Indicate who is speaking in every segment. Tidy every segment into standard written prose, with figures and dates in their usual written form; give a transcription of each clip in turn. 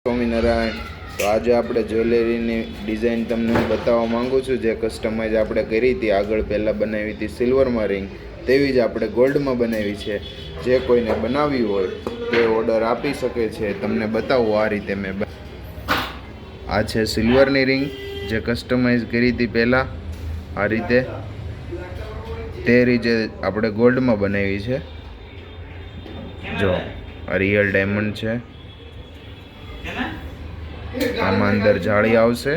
Speaker 1: સ્વામિનારાયણ। તો આજે આપણે જ્વેલરીની ડિઝાઇન તમને હું બતાવવા માંગુ છું, જે કસ્ટમાઇઝ આપણે કરી હતી। આગળ પહેલાં બનાવી હતી સિલ્વરમાં રિંગ, તેવી જ આપણે ગોલ્ડમાં બનાવી છે। જે કોઈને બનાવવી હોય તે ઓર્ડર આપી શકે છે। તમને બતાવું આ રીતે મેં આ છે સિલ્વરની રિંગ, જે કસ્ટમાઇઝ કરી હતી પહેલાં આ રીતે। તે રીતે આપણે ગોલ્ડમાં બનાવી છે। જો આ રિયલ ડાયમંડ છે। આમાં અંદર જાળી આવશે,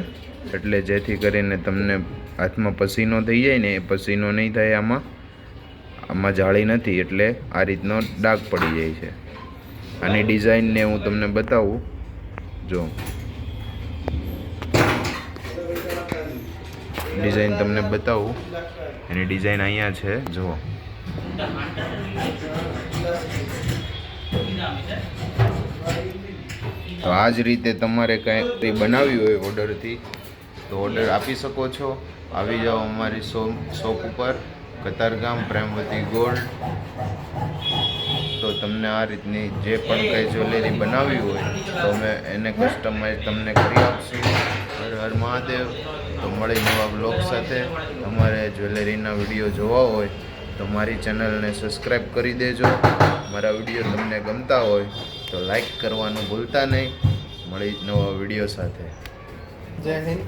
Speaker 1: એટલે જેથી કરીને તમને હાથમાં પસીનો થઈ જાય ને, એ પસીનો નહીં થાય। આમાં જાળી નથી, એટલે આ રીતનો ડાઘ પડી જાય છે। આની ડિઝાઇનને હું તમને બતાવું। જો ડિઝાઇન તમને બતાવું, એની ડિઝાઇન અહીંયા છે। જુઓ તો આ જ રીતે તમારે કંઈ બનાવ્યું હોય ઓર્ડરથી તો ઓર્ડર આપી શકો છો। આવી જાઓ અમારી શોપ ઉપર, કતારગામ પ્રેમવતી ગોલ્ડ। તો તમને આ રીતની જે પણ કંઈ જ્વેલરી બનાવવી હોય તો અમે એને કસ્ટમાઇઝ તમને કરી આપશું। હર હર મહાદેવ। તો મળી નવા બ્લોગ સાથે। તમારે જ્વેલરીના વિડીયો જોવા હોય તો મારી ચેનલને સબસ્ક્રાઈબ કરી દેજો। મારા વિડીયો તમને ગમતા હોય તો લાઈક કરવાનું ભૂલતા નહીં। મળી નવા વિડીયો સાથે। જય હિન્દ।